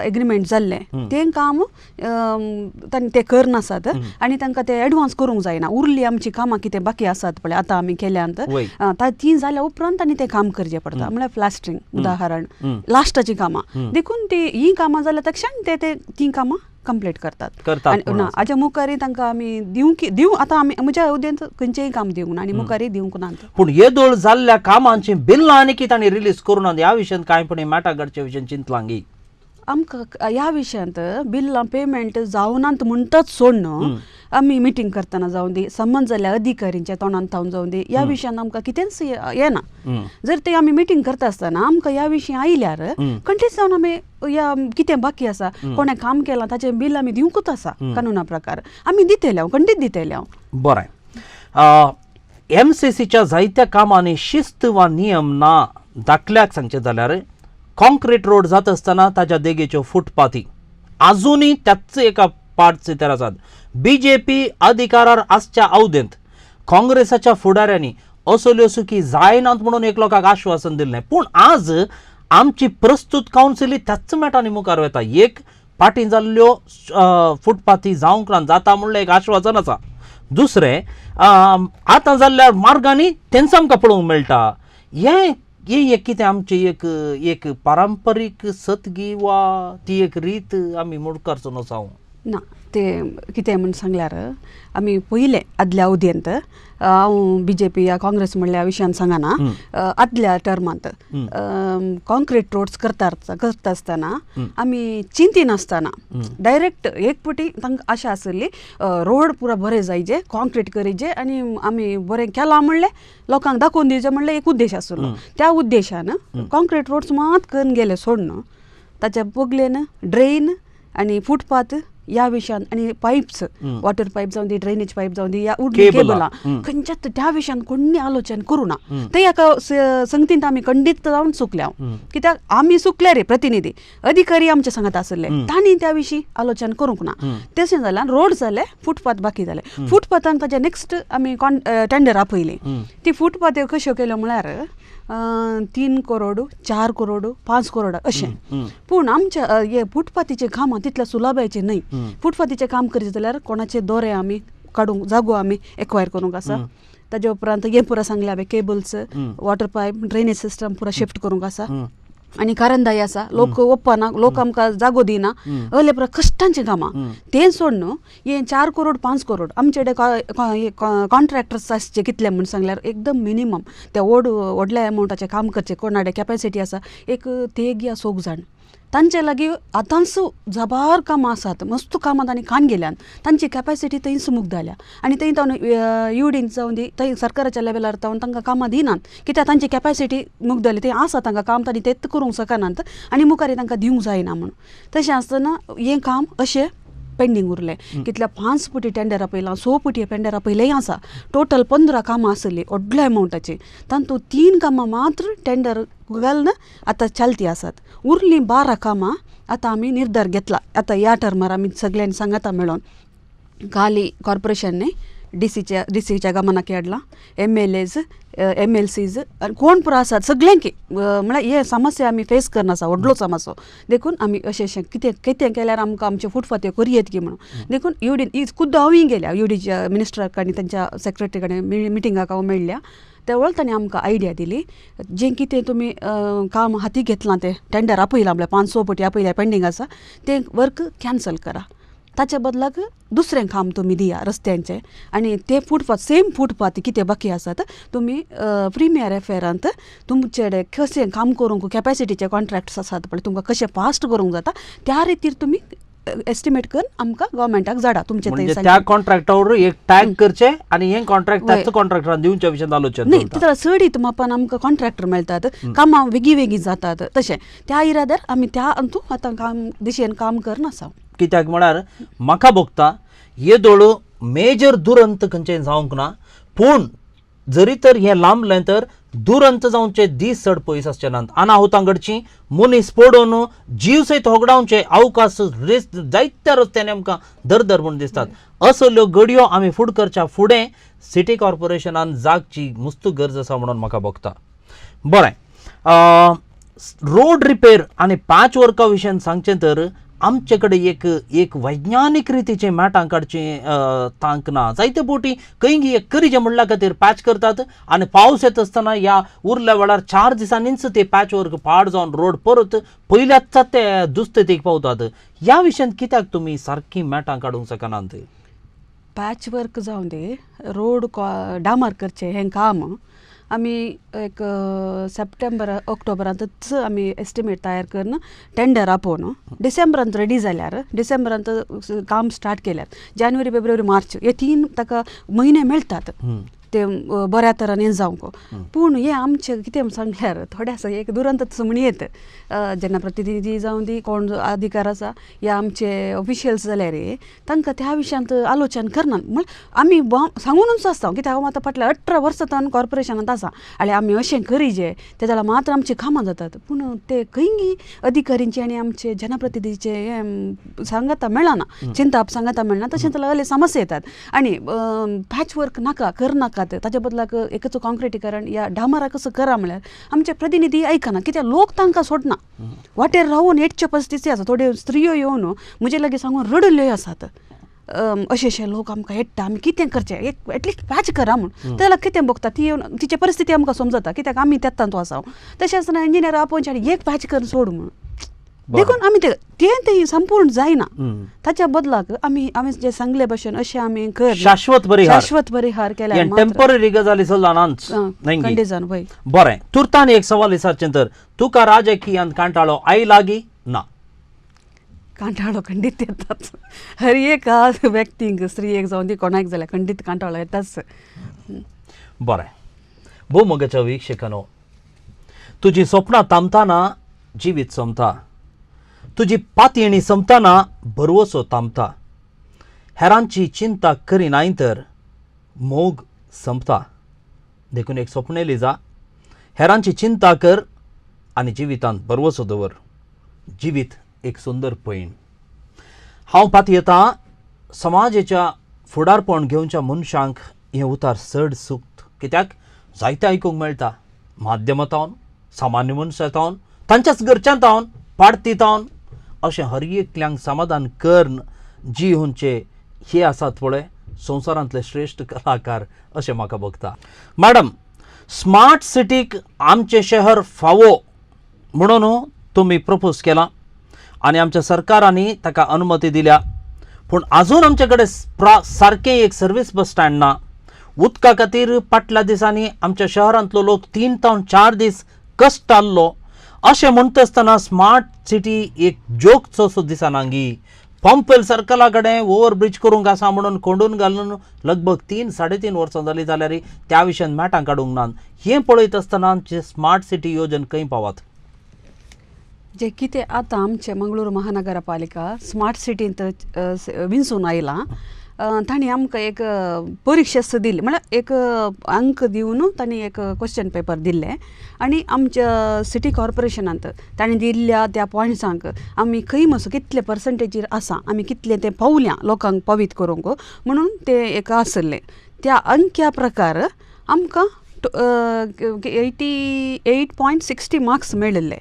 एग्रीमेंट जाल्लें तें काम तांणी ते करनासात आनी तांकां ते एडवान्स करूंक जायना उरलीं आमची कामां कितें बाकी आसात पळय आतां आमी केल्यांत ती जाल्या उपरांत तांणी तें काम करचें पडटा म्हळ्यार प्लास्टरींग उदाहरण लास्टाची कामां देखून ती ही कामां जाल्या तक्षण ते ती कामां कंप्लीट करतात ना हाज्या मुखारी तांकां आमी दिवं आतां आमी म्हज्या उद्देंत खंयचेंय काम दिवंक ना आनी मुखारी दिवंक ना पूण येदोळ जाल्ल्या कामांची बिल्लां आनी कितें तांणी रिलीज करूं ना ह्या विशयांत कांयपणी मेटागडच्या विशयांत चिंतलां गी आमकां ह्या विशयांत बिल्लां पेमेंट जावनात म्हणटाच सोडन आमी मिटींग करतना जावं दी संबंद जाल्ल्या अधिकाऱ्यांच्या तोंडान थावन जावं दी ह्या विशयान आमकां कितेंच येना जर ते आमी मिटींग करता आसतना आमकां ह्या विशय आयल्यार कंटीन्यूस जावन आमी या कितें बाकी आसा कोणें काम केलां ताचें बिल आमी दिवंकूच आसा कानुना प्रकार आमी दितले हांव खंडीत दितले हांव बरें MCCच्या जायत्या कामांनी शिस्त वा नियम ना दाखल्याक सांगचे जाल्यार कॉन्क्रीट रोड जात असताना ताच्या देगेच्यो फुटपाथी अजूनही त्याच एका पार्टचे तर आसात. BJP अधिकारार आसच्या अवधेंत काँग्रेसाच्या फुडाऱ्यांनी असल्यो चुकी जायनात म्हणून एक लोकांक आश्वासन दिलें. पूण आज आमची प्रस्तुत कावन्सिली त्याच मेटांनी मुखार वता. एक पाटी जाल्ल्यो फुटपाथी जावंक ना जाता म्हणलें एक आश्वासन आसा. दुसरें आतां जाल्ल्या मार्गांनी तेंच आमकां पळोवंक मेळटा. हे कितें आमची एक पारंपारीक सतगी वा ती एक रीत आमी मुखारचो नसाव ना ते कितें म्हण सांगल्यार आमी पयले आदल्या अवधयेंत हांव BJP या काँग्रेस म्हणल्या विशयान सांगना. आदल्या टर्मांत कॉन्क्रीट रोड्स करता आसतना आमी चिंती नासतना डायरेक्ट एक पटी तांकां आशा आसली रोड पुरो बरें जायचे, कॉन्क्रीट करीचे आनी आमी बरें केलां म्हणलें लोकांक दाखोवन दिवचें म्हणलें एक उद्देश आसलो. त्या उद्देशान कॉन्क्रीट रोड्स मात करून गेले सोडून ताच्या बगलेन ड्रेन आनी फुटपाथ या विशयान आनी पायप्स वॉटर पायप जावन दी, ड्रेनेज पायप जावन दी, या उडली केबलां खंयच्याच त्या विशयान कोणी आलोचन करूं ना. ते एका संगतींत आमी खंडीत जावन चुकल्या. कित्याक आमी चुकले रे प्रतिनिधी अधिकारी आमचे सांगत आसले तांणी त्या विशीं आलोचन करूंक ना. तशें जाल्यार रोड जाले, फुटपाथ बाकी जाले. फुटपाथान ताजे नेक्स्ट आमी टेंडर आपयली. ती फुटपाथ कश्यो केल्यो म्हळ्यार 3 करोड, 4 करोड, 5 करोड अशें. पूण आमच्या हे फुटपाथीचे कामां तितल्या सुलभाचे न्हय. फुटपाथीचें काम करचें जाल्यार कोणाचे दोरे आमी काडूंक, जागो आमी एक्वायर करूंक आसा. ताजे उपरांत हे पुरो सांगले हांवें cables, water pipe, drainage system पुरो शिफ्ट करूंक आसा. आनी कारणदायी आसा, लोक ओप्पना, लोक आमकां जागो दिना, असले पुरो कश्टांचीं कामां. तें सोडून हे 4 करोड 5 करोड आमचे कॉन्ट्रॅक्टर्स आसचे कितले म्हण सांगल्यार एकदम मिनिमम ते व्हडल्या एमावंटाचें काम करचें कोणाडे कॅपॅसिटी आसा एक 3 या 4 जाण. तांचे लागीं आतांच जबार कामां आसात, मस्त कामां तांणी कान गेल्यान तांची कॅपॅसिटी थंयच मुक्त जाल्या. आनी थंय तावन UDन जावन दी थंय सरकाराच्या लेवलार तावन तांकां कामां दिनात. कित्याक तांची कॅपॅसिटी मुक्त जाली, थंय आसा तांकां काम तांणी तेंच करूंक शकनात आनी मुखार तांकां दिवंक जायना म्हणून. तशें आसतना हें काम अशें पेंडींग उरलें. कितल्या 5 पटी टेंडर आपयलां, 6 पटी टेंडर आपयलेंय आसा. टोटल 15 कामां आसलीं व्हडल्या एमावंटाची. तातूंत 3 कामां मात्र टेंडर घालून आतां चलती आसात. उरलीं 12 कामां आतां आमी निर्धार घेतला. आतां ह्या टर्मार आमी सगळ्यांनी सांगता मेळोन खाली कॉर्पोरेशनने डीसीच्या गमनाक हाडलां, MLAs, MLCs कोण पुरो आसात सगळ्यांकी म्हळ्यार हे समस्या आमी फेस करना आसा व्हडलो समस्या. देखून आमी अशें कितें केल्यार आमकां आमचे फुटपाथ्यो करूं येत गी म्हणून देखून UD खुद्द हांवूय गेल्या UDच्या मिनिस्टराक आनी तांच्या सेक्रेटरी कडेन मिटिंगाक हांव मेळ्ळ्या. त्या वेळार तांणी आमकां आयडिया दिली जें कितें तुमी काम हाती घेतलां तें टेंडर आपयलां म्हळ्यार 5-6 पटी आपयल्या पेंडींग आसा तें वर्क कॅन्सल करा. ताच्या बदलाक दुसरें काम तुमी दिया रस्त्यांचें आनी ते फुटपाथ सेम फुटपाथ कितें बाकी आसात तुमी प्रिमियर अफेरांत तुमचे कशें काम करूंक कॅपॅसिटीचे कॉन्ट्रॅक्ट्स आसात पळय तुमकां कशें फास्ट करूंक जाता त्या रितीर तुमी एस्टिमेट करून आमकां गव्हर्मेंटाक धाडा. तुमचे त्या कॉन्ट्रॅक्टावर एक टॅग करचे आनी हे कॉन्ट्रॅक्ट त्याच कॉन्ट्रॅक्टरान दिवच्या विशयान आलोचना. न्ही तितूंत सडीत मापान आमकां कॉन्ट्रॅक्टर मेळटात, कामां वेगळी जातात. तशें त्या इराद्यार आमी त्या अंतू आतां काम दिशेन काम करना आसा. कित्याक म्हळ्यार म्हाका भोगता हे दोळ मेजर दुरंत खंयचें जावंक ना. पूण जरी तर हें लांबलें तर दुरंत जावचे दीस चड पयस आसचे नात. अनाहुतां घडची, मनीस पडून जीव सयत होगडावचे अवकाश जायत्या रस्त्यांनी आमकां दरदर म्हूण दिसतात. असल्यो घडयो आमी फुडें करच्या फुडें सिटी कॉर्पोरेशनान जागची मुस्त गरज आसा म्हणून म्हाका भोगता. बरें, रोड रिपेर आनी पॅच वर्का विशयान सांगचें तर आमचे कडेन एक वैज्ञानीक रितीचें मॅटां काडचें तांक ना. जायते फावटी खंय करीचें म्हणल्या खातीर पॅच करतात आनी पावस येत आसतना ह्या उरल्या वेळार 4 दिसांनीच ते पॅच वर्क पाड जावन रोड परत पयल्याच ते दुस्थितीक पावतात. ह्या विशयान कित्याक तुमी सारकी मॅटां काडूंक शकनात? पॅच वर्क जावन दे रोड डामर करचें हें काम आमी एक सप्टेंबर ऑक्टोबरांतच आमी एस्टिमेट तयार करून टेंडर आपोवन डिसेंबरांत रेडी जाल्यार डिसेंबरांत काम स्टार्ट केल्यार जानेवारी फेब्रुवारी मार्च हे 3 ताका म्हयने मेळटात. ते बऱ्या तरान हें जावंक पूण हें आमचें कितें सांगल्यार थोडें एक दुरंत म्हण येता जनप्रतिनिधी जावं दी कोण अधिकार आसा या आमचे ऑफिशियल्स जाल्यार तांकां त्या विशयांत आलोचन करना म्हळ्यार आमी सांगूनच आसता कित्याक हांव आतां फाटल्या 18 वर्सां कॉर्पोरेशनांत आसा आनी आमी अशें करीजे ते जाल्यार मात्र आमची कामां जातात पूण ते खंय अधिकारींचे आनी आमचे जनप्रतिनिधीचे हें सांगता मेळना चिंताप सांगता मेळना तशें जाल्यार असले समस्या येतात आनी पॅच वर्क नाका करनाकात ताच्या बदलाक एकच कॉन्क्रिटीकरण या डामरा कसं करा म्हळ्यार आमचे प्रतिनिधी आयकना कित्याक लोक तांकां सोडना वाटेर रावून 8चे परिस्थिती आसा थोड्यो स्त्रियो येवन म्हजे लागीं सांगून रडल्यो आसात अशे लोक आमकां येता आमी कितें करचें एक एटलिस्ट पॅच करा म्हूण जाल्यार कितें बगता ती येवन तिची परिस्थिती आमकां समजता कित्याक आमी तेंत आसा तशें आसतना इंजिनियर आपोवचे आनी एक पॅच करून सोड म्हूण देखून आमी तें संपूर्ण जायना ताच्या बदलाक आमी जे सांगले भशेन अशें आमी कर शाश्वत परिहार केल्यार टेम्पररी गजाली चलनाच कंडिशन पळय बरें तुर्तान एक सवाल विचारचें तर तुका राजकीयांत कांटाळो आई लागी ना कांटाळो खंडीत येताच हर एक व्यक्तीक स्त्रियेक जावं दी कोणाक जाल्यार खंडीत कांटाळो येताच बरें भूमोगाच्या वीक्षकांनो तुजी स्वप्नां थांबतना जिवीत सोंपता तुजी पातयेणी संपतना भरवसो थांबता हेरांची चिंता करिनाय तर मोग संपता देखून एक स्वप्नेली जा हेरांची चिंता कर आनी जिवितांत भरवसो दवर जिवीत एक सुंदर पयण हांव पातयेतां समाजाच्या फुडारपण घेवच्या मनशांक हें उतार चड सूक्त कित्याक जायतें आयकूंक मेळटा माध्यमांतावन सामान्य मनशांतावन तांच्याच घरच्यांतावन पाडतीतावन अशें हर एकल्यांक समाधान करन जी हुंचे हे आसात पळय संवसारांतले श्रेश्ठ कलाकार अशें म्हाका भोगता मॅडम स्मार्ट सिटीक आमचें शहर फावो म्हणून तुमी प्रपोज केला आनी आमच्या सरकारांनी ताका अनुमती दिल्या पूण आजून आमचे कडेन सारकें एक सर्वीस बस स्टँड ना उदका खातीर फाटल्या दिसांनी आमच्या शहरांतलो लोक 3 ते 4 दीस कश्टाल्लो अशें म्हणटा आसतना स्मार्ट सिटी एक जोकचो दिसानांगी पंपेल सर्कला कडेन ओव्हरब्रिज करूंक आसा म्हणून कोंडून घालून लगभग 3-3.5 वर्सां जालीं जाल्यार त्या विशयान मॅटां काडूंक ना हें पळयत आसतना आमचे स्मार्ट सिटी येवजण खंय पावात जे कितें आतां आमचे मंगळूर महानगरपालिका स्मार्ट सिटींत विंचून आयला तांणी आमकां एक परिक्षा दिली म्हळ्यार एक अंक दिवन तांणी एक क्वेश्चन पेपर दिल्ले आनी आमच्या सिटी कॉर्पोरेशनांत तांणी दिल्ल्या त्या पॉयंट्सांक आमी खंय मातसो कितले पर्संटेजीर आसा आमी कितले ते पावल्या लोकांक पावीत करूंक म्हणून ते एक आसले त्या अंक्या प्रकार आमकां 88.60 मार्क्स मेळिल्ले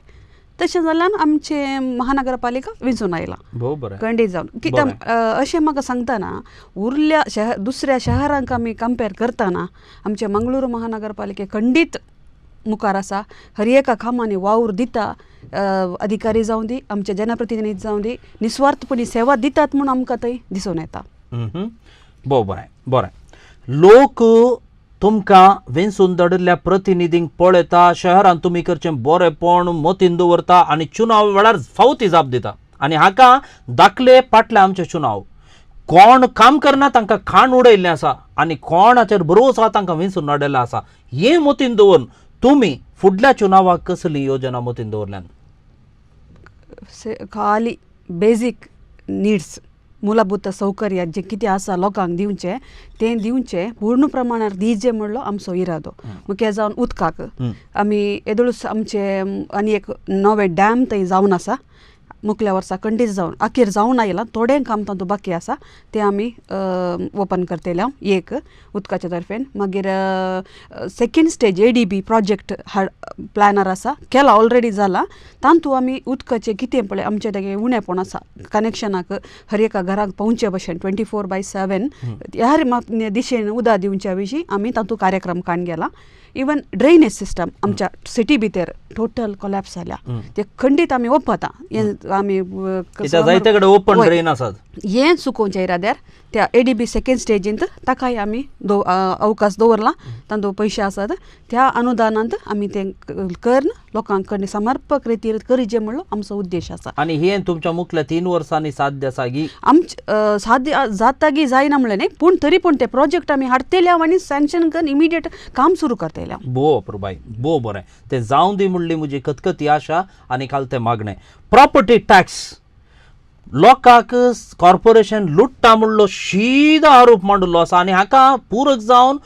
तशें जाल्यार आमचे महानगरपालिका विंचून आयला खंडीत जावन कित्याक अशें म्हाका सांगतना उरल्या दुसऱ्या शहरांक आमी कंपेर करतना आमचे मंगळूर महानगरपालिके खंडीत मुखार आसा हर एका कामांनी वावर दिता अधिकारी जावं दी आमचे जनप्रतिनिधी जावं दी निस्वार्थपणी सेवा दितात म्हूण आमकां थंय दिसून येता बरें लोक तुमकां वेंचून दडिल्ल्या प्रतिनिधींक पळयता शहरांत तुमी करचें बरेंपण मतीन दवरता आनी चुनाव वेळार फावती जाप दिता आनी हाका दाखले फाटले आमचे चुनाव कोण काम करना तांकां खाण उडयल्लें आसा आनी कोणाचेर भरवसो तांकां वेंचून हाडिल्लो आसा हें मतीन दवरून तुमी फुडल्या चुनावाक कसली योजना मतीन दवरल्यान खाली बेजीक निड्स मुलभूत सौकर्य जे कितें आसा लोकांक दिवचे तें दिवचे पूर्ण प्रमाणात दिजे म्हणलो आमचो इरादो मुख्य जावन उदकाक आमी येदोळूच आमचे आनी एक नवे डॅम थंय जावन आसा मुखल्या वर्सा खंडीत जावन अखेर जावन आयलां थोडें काम तातूंत बाकी आसा तें आमी ओपन करतले एक उदकाच्या तर्फेन मागीर second stage ADB project planner आसा केला ऑलरेडी जाला तांतू आमी उदकाचें कितें पळय आमचे तेगे उणेपण आसा कनेक्शनाक हर एका घराक पावचे भशेन 24/7 ह्या दिशेन उदक दिवच्या विशीं आमी तातूंत कार्यक्रम काडून गेला इवन ड्रेनेज सिस्टम आमच्या सिटी भितर टोटल कोलॅप्स जाल्या ते खंडीत आमी ओपता आमी जायते कडेन ओपन ड्रेन आसात हें चुकोवच्या इराद्यार त्या ADB सेकंड स्टेजींत ताकाय आमी अवकाश दवरला तांदो पयशे आसात त्या अनुदानांत आमी ते करून लोकांक कडेन समर्पक रितीर करीचे म्हणलो आमचो उद्देश आसा. आणि हे तुमच्या मुखल्या 3 वर्सांनी साध्य आसा की साध्य जाता की जायना म्हणलें न्ही पूण तरी पूण ते प्रोजेक्ट आमी हाडटल्या आनी सँक्शन करून इमिडिएट काम सुरू करतल्या. भो अपुरबाई भो बरें ते जावं दी म्हणली म्हजी खतखती आशा आनी काल ते मागणें. प्रॉपर्टी टॅक्स लोकांक कॉर्पोरेशन लुट्टा म्हणलो शीद आरोप मांडलो आसा आनी हाका पूरक जावन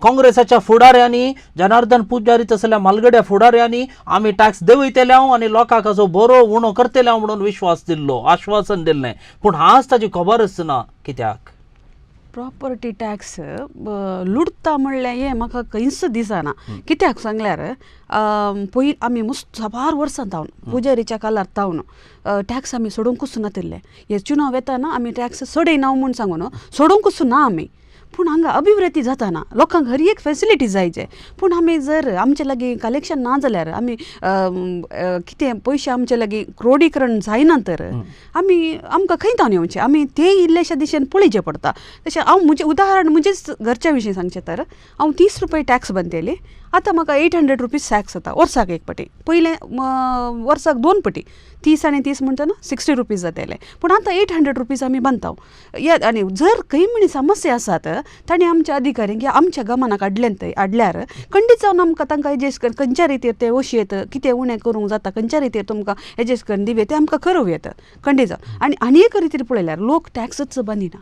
काँग्रेसाच्या फुडाऱ्यांनी जनार्दन पुजारी तसल्या मालगड्या फुडाऱ्यांनी आमी टॅक्स देंवयतले आनी लोकांक हाचो बरो उणो करतले म्हणून विश्वास दिल्लो आश्वासन दिल्लें पूण आज ताची खबरच ना. कित्याक प्रॉपर्टी टॅक्स लुटता म्हणलें हें म्हाका खंयच दिसना. कित्याक सांगल्यार पयलीं आमी साबार वर्सां तावन पुजारीच्या काळार तावन टॅक्स आमी सोडूंकूच नातिल्ले. हे चुनाव येताना आमी टॅक्स सोडयना म्हूण सांगून सोडूंकूच ना आमी. पूण हांगा अभिवृत्ती जाताना लोकांक हर एक फॅसिलिटी जायचे पूण आमी जर आमचे लागीं कलेक्शन ना जाल्यार आमी कितें पयशे आमचे लागीं क्रोडीकरण जायना तर आमकां खंय तावन येवचें आमी ते इल्लेशा दिशेन पळोवचें पडटा. तशें हांव म्हजें उदाहरण म्हणजेच घरच्या विशीं सांगचें तर हांव 30 रुपया टॅक्स भरतली. आतां म्हाका 800 रुपीज टॅक्स जाता वर्साक एक पटी. पयलें वर्साक 2 पटी 30 आनी 30 म्हणटना 60 रुपीज जाताले पूण आतां 800 रुपीज आमी बांदता. आनी जर खंय म्हणी समस्या आसात तांणी आमच्या अधिकाऱ्यांक आमच्या गमनाक हाडल्यार खंडीत जावन आमकां तांकां एडजस्ट कर खंयच्या रितीर ते वशयेत कितें उणें करूंक जाता खंयच्या रितीर तुमकां एडजस्ट करून दिवे ते आमकां करूं येता खंडीत जावन. आनी एक रितीर पळयल्यार लोक टॅक्सच बांदिना.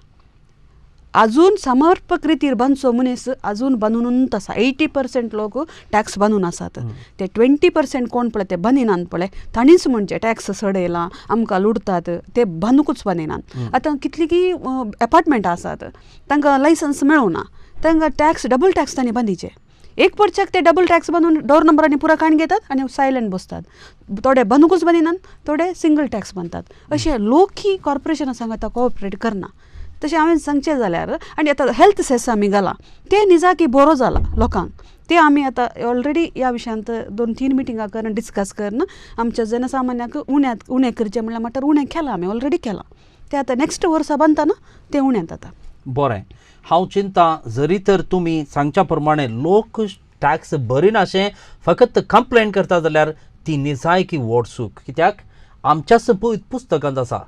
अजून समर्पक रितीर बांदचो मनीस अजून बांदून आसा. 80% लोक टॅक्स बांदून आसात. ते 20% कोण पळय ते बांदिनात पळय तांणीच म्हणचे टॅक्स सडयला आमकां लुटतात ते बांदूकूच बांदिनात. आतां कितली की अपार्टमेंटां आसात तांकां लायसन्स मेळूना तांकां टॅक्स डबल टॅक्स तांणी बांदिचे. एक पर्च्याक ते डबल टॅक्स बांदून डोर नंबरांनी पुरा काण घेतात आनी सायलंट बसतात. थोडे बांदूकूच बांदिनात थोडे सिंगल टॅक्स बांदतात. अशें लोक ही कॉर्पोरेशना सांगता कोऑपरेट करना. तशें हांवें सांगचें जाल्यार आनी आतां हेल्थ सेस आमी घाला ते निजाकी बरो जाला लोकांक ते आमी आतां ऑलरेडी ह्या विशयांत 2-3 मिटिंगां करून डिस्कस करून आमच्या जनसामान्याक उणें करचें म्हणल्यार मटर उणें केलां आमी ऑलरेडी केलां. ते आतां नेक्स्ट वर्सा बांदतना ते उणेंत जाता. बरें हांव चिंता जरी तर तुमी सांगच्या प्रमाणे लोक टॅक्स भरिनाशें फकत कंप्लेन करता जाल्यार ती निजायकी वोडसूक. कित्याक आमच्याच पुस्तकांत आसा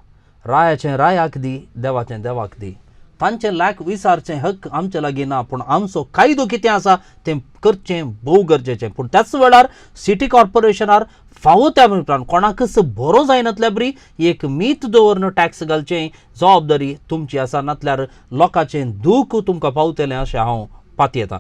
रायाचें रायाक दी देवाचें देवाक दी. तांचें लायक विचारचें हक आमचे लागीं ना पूण आमचो कायदो कितें आसा तें करचें भोव गरजेचें. पूण त्याच वेळार सिटी कॉर्पोरेशनार फावो त्या प्रमाण कोणाकच बरो जायनातल्या बरी एक मीत दवरून टॅक्स घालचें जबाबदारी तुमची आसा. नातल्यार लोकांचें दूख तुमकां पावतलें अशें हांव पातयेतां.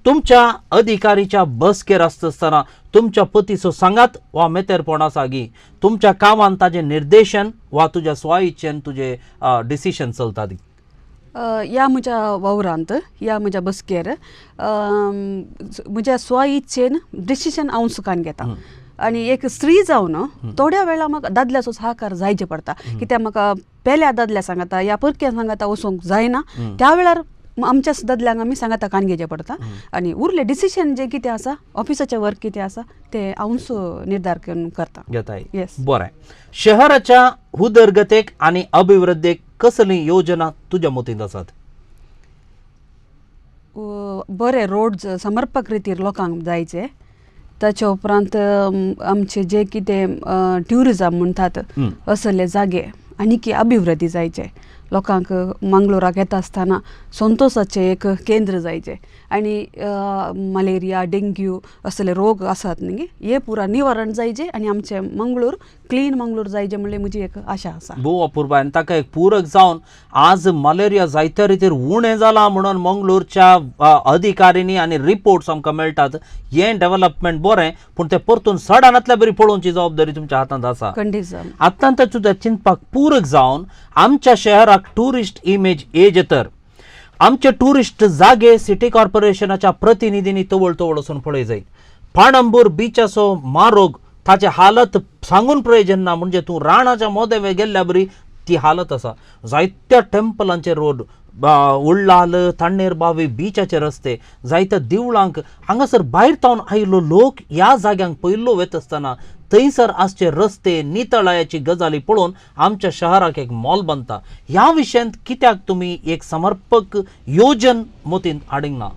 तुमच्या अधिकारीच्या बसकेर आसतना तुमच्या पतीचो सांगात वा मेतेरपणा सागी तुमच्या कामान ताजें निर्देशन वा तुज्या स्वाइच्छेन तुजें डिसिशन चलतात. ह्या म्हज्या वावरांत ह्या म्हज्या बसकेर म्हज्या स्वाइच्छेन डिसिशन हांव सुकान घेता. आनी एक स्त्री जावन थोड्या वेळा म्हाका दादल्याचो सहकार जायचे पडटा. कित्याक म्हाका पेल्या दादल्या सांगता या परक्या सांगता वचूंक जायना त्या वेळार आमच्याच दादल्यांक आमी सांगता कान घेवचें पडटा. आनी उरले डिसिशन जें कितें आसा ऑफिसाचें वर्क कितें आसा तें हांवूच निर्धार करून करता. येस बरें. शहराच्या उदरगतेक आनी अभिवृद्धीक कसली योजना तुज्या मतींत आसात? बरे रोड्स समर्पक रितीर लोकांक जायचे. ताच्या उपरांत आमचे जे कितें ट्युरिजम म्हणटात असले जागे आनी की अभिवृद्धी जायचे. लोकांक मंगळुराक येता आसतना संतोशाचें एक केंद्र जायचें आनी मलेरिया डेंग्यू असले रोग आसात न्ही हे पुरा निवारण जायचे आनी आमचें मंगळूर क्लीन मंगळूर जायचें म्हणल्यार म्हजी एक आशा आसा. भोव अपुर्बा आनी ताका एक पूरक जावन आज मलेरिया जायत्या रितीर उणें जालां म्हणून मंगळूरच्या अधिकाऱ्यांनी आनी रिपोर्ट्स आमकां मेळटात. हें डेव्हलपमेंट बरें पूण तें परतून सडानातल्या बरी पळोवची जबाबदारी तुमच्या हातांत आसा. खंडीत जावन अत्यंत सुद्दां चिंतपाक पूरक जावन आमच्या शहराक टुरिस्ट इमेज येजे तर आमचे टुरिस्ट जागे सिटी कॉर्पोरेशनाच्या प्रतिनिधींनी तवळ तवळ वचून पळय जाय. पाणंबूर बीचाचो मारोग ताची हालत सांगून प्रयोजन ना. म्हणजे तूं राणाच्या मोदेवे गेल्ल्या बरी ती हालत आसा. जायत्या टेम्पलांचे रोड उल्लाल तण्णेर बावी बीचाचे रस्ते जायत्या देवळांक हांगासर भायर तावन आयिल्लो लोक ह्या जाग्यांक पयलो वता आसतना थंयसर आसचे रस्ते नितळायाची गजाली पळोवन आमच्या शहराक एक मोल बनता. ह्या विशयांत कित्याक तुमी एक समर्पक योजन मोतीन हाडिंग ना?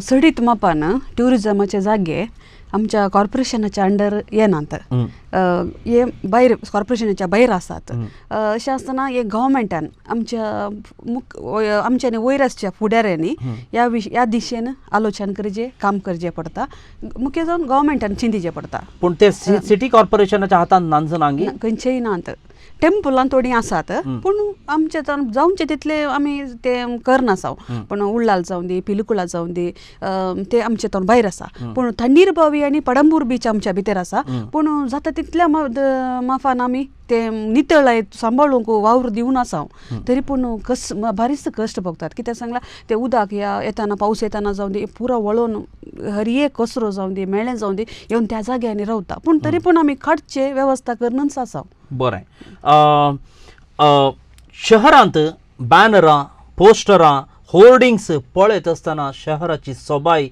सडीत मापान ट्युरिजमाचे जागे आमच्या कॉर्पोरेशनाच्या अंडर येनात. हे भायर कॉर्पोरेशनाच्या भायर आसात. अशें आसतना हे गव्हर्मेंटान आमच्या वयर आसच्या फुडाऱ्यांनी ह्या दिशेन आलोचन करचें, काम करचें पडटा. मुख्य जावन गव्हर्मेंटान चिंतिचें पडटा. पूण ते सिटी कॉर्पोरेशनाच्या हातान नांजनांगी खंयचेय नात. टेम्पलां थोडीं आसात, पूण आमचे जावचे तितले आमी ते करनासाव. पूण उल्लाल जावं दी, पिलकुला जावं दी, ते आमचे तोंड भायर आसा. पूण थंडीर बावी आनी पडंबूर बीच आमच्या भितर आसा. पूण जाता तितल्या माफान आमी ते नितळ सांबाळूंक वावर दिवन आसाव. तरी पूण बारीच कश्ट भोगतात. कित्याक सांगला ते उदक येताना पावस येताना जावं दी पुरो वळोवन हरये कचरो जावं दी मेळ्ळें जावं दी येवन त्या जाग्यांनी रावता. पूण तरी पूण आमी काडचे वेवस्था करूनच आसाव. बरें. शहरांत बॅनरां, पोस्टरां, होर्डिंग्स पळयत आसतना शहराची सोबाय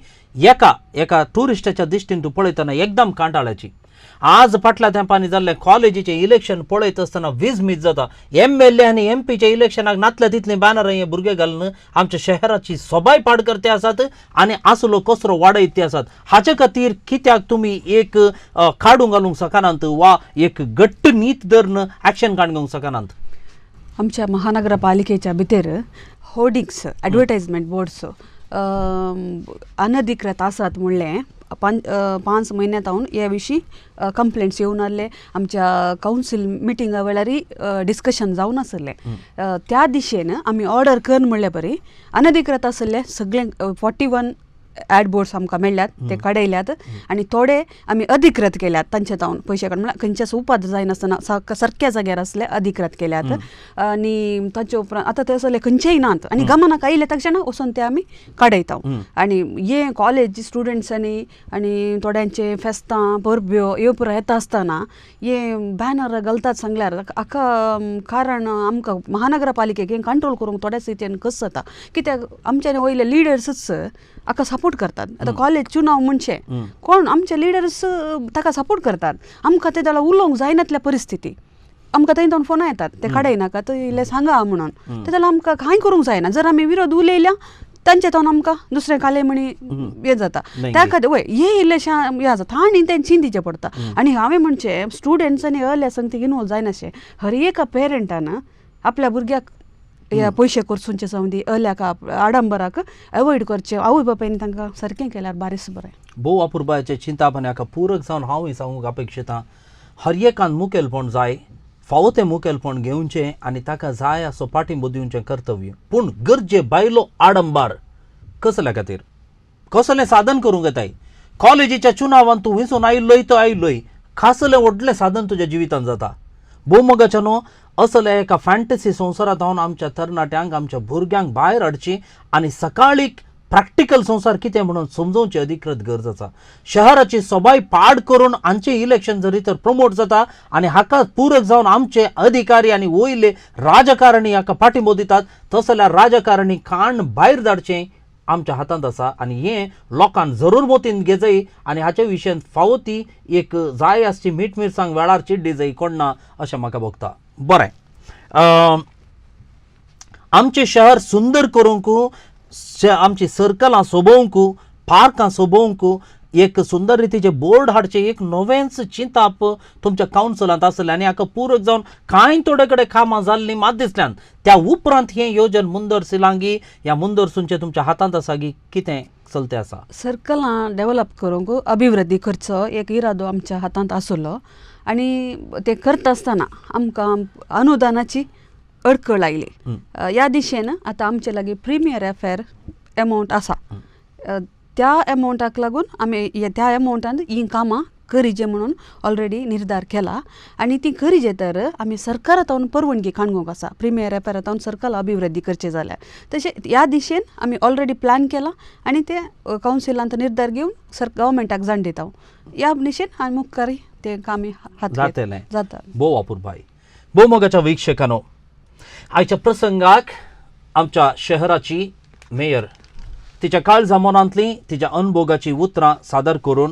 एका टुरिस्टाच्या दिश्टीन तूं पळयतना एकदम कांटाळ्याची. आज फाटल्या तेंपांनी जाल्लें कॉलेजीचें इलेक्शन पळयत आसतना वीज जाता. MLA आनी MPच्या इलेक्शनाक नातल्या तितलीं बॅनरां हे भुरगे घालून आमच्या शहराची सोबाय पाड करते आसात आनी आसलो कचरो वाडयत ते आसात. हाचे खातीर कित्याक तुमी एक काडून घालूंक शकनात वा एक घट्ट नीत धरून ॲक्शन काडूंक शकनात? आमच्या महानगरपालिकेच्या भितर होर्डिंग्स, ॲडवर्टायजमेंट बोर्ड्स अनधिकृत आसात म्हणलें 5 म्हयन्यांत हांव ह्या विशीं कंप्लेंट्स येवन आसले. आमच्या कावन्सील मिटिंगा वेळारय डिस्कशन जावन आसलें. त्या दिशेन आमी ऑर्डर कर म्हणले बरें. अनधिकृत आसले सगळे 41 ॲड बोर्ड्स आमकां मेळ्ळ्यात, ते काडयल्यात आनी थोडे आमी अधिकृत केल्यात. तांचे तावन पयशे काडून म्हळ्यार खंयच्याच उपाद जायनासतना सारक्या जाग्यार आसले अधिकृत केल्यात. आनी ताचे उपरांत आतां ते असले खंयचेय नात आनी गमनाक आयले तक्षण वचून ते आमी काडयता. आनी हे कॉलेज स्टुडंट्सांनी आनी थोड्यांचे फेस्तां परब्यो ह्यो पुरो येता आसतना हे बॅनर घालतात सांगल्यार हाका कारण आमकां महानगरपालिकेक हें कंट्रोल करूंक थोड्या स्थितीन कस जाता. कित्याक आमच्यानी वयले लिडर्सच हाका सपोर्ट करतात. आतां कॉलेज चुनाव म्हणचे कोण आमचे लिडर्स ताका सपोर्ट करतात. आमकां ते जाल्यार उलोवंक जायनातल्या परिस्थिती. आमकां थंय फोन येतात ते काडयनाका ते इल्ले सांगा म्हणून. ते जाल्यार आमकां कांय करूंक जायना. जर आमी विरोध उलयल्या तांचे तोन आमकां दुसरे काले म्हणी हें जाता. त्या खातीर वय हे इल्लेशें हें जाता आनी तें चिंतिचें पडटा. आनी हांवें म्हणचें स्टुडंट्सांनी अर्ल्या संगतीक इनवॉल्व जायनाशें. हर एका पेरंटान आपल्या भुरग्याक ह्या पयशे खर्चूंचे जावं दी अर्ल्याक आडंबराक एवॉयड करचें. आवय बापायनी तांकां सारकें केल्यार बारीच बरें. भोव अपुर्बाचे चिंतामणी हाका पूरक जावन हांवूय सांगूंक अपेक्षिता. हर एकान मुखेलपण जाय, फावो तें मुखेलपण घेवचें आनी ताका जाय असो पाठिंबो दिवचें कर्तव्य. पूण गरजे भायलो आडंबर कसल्या खातीर कसलें साधन करूंक येताय? कॉलेजीच्या चुनावान तूं विसून आयिल्लोय तो आयिल्लोय खासलें व्हडलें साधन तुज्या जिवितांत जाता. भोवमोगाच्या न्हू असल्या एका फॅन्टसी संवसारांत हांव आमच्या तरणाट्यांक आमच्या भुरग्यांक भायर हाडची आनी सकाळीक प्रॅक्टिकल संवसार कितें म्हणून समजोवची अधिकृत गरज आसा. शहराची सोबाय पाड करून आमचें इलेक्शन जरी तर प्रमोट जाता आनी हाका पूरक जावन आमचे अधिकारी आनी वयले राजकारणी हाका पाठिंबो दितात, तसल्यार राजकारणी काण भायर धाडचें आमच्या हातांत आसा. आनी हें लोकांक जरूर मोतीन घेजय आनी हाचे विशयान फावो ती एक जाय आसची मीठ मिरसांग वेळार चिड्डी जाय कोण ना अशें म्हाका भोगता. बरें. आमचें शहर सुंदर करूंक आमची सर्कलां सोबोवंक पार्कां सोबोवंक एक सुंदर रितीचे बोर्ड हाडचे एक नवेंच चिंताप तुमच्या कावन्सिलांत आसलें आनी हाका पूरक जावन कांय थोडे कडेन कामां जाल्लीं मात दिसल्यान. त्या उपरांत हें योजन मुंदर सिलांगी ह्या मुंदरसूनचें तुमच्या हातांत आसा की कितें चलतें आसा? सर्कलां डेव्हलप करूंक अभिवृद्धी करचो एक इरादो आमच्या हातांत आसलो आनी ते करता आसतना आमकां अनुदानाची अडखळ आयली. ह्या दिशेन आतां आमचे लागीं प्रिमियर एफेर एमावंट आसा. त्या एमावंटाक लागून आमी त्या एमावंटान हीं कामां करीचे म्हणून ऑलरेडी निर्धार केला आनी ती करीचे तर आमी सरकारांत परवानगी काडूंक आसा. प्रिमियर एफेरांत सर्कल अभिवृद्धी करचे जाल्यार तशें ह्या दिशेन आमी ऑलरेडी प्लॅन केला आनी ते कावन्सिलांत निर्धार घेवन गव्हर्मेंटाक जाण दिता. ह्या दिशेन आमी मुखारी ते कामी जातलें जाता. भोव अपुर्बाय. भोव मोगाच्या वीक्षकांनो, आयच्या प्रसंगाक आमच्या शहराची मेयर तिच्या काळजा मनांतलीं तिच्या अनुभोगाची उतरां सादर करून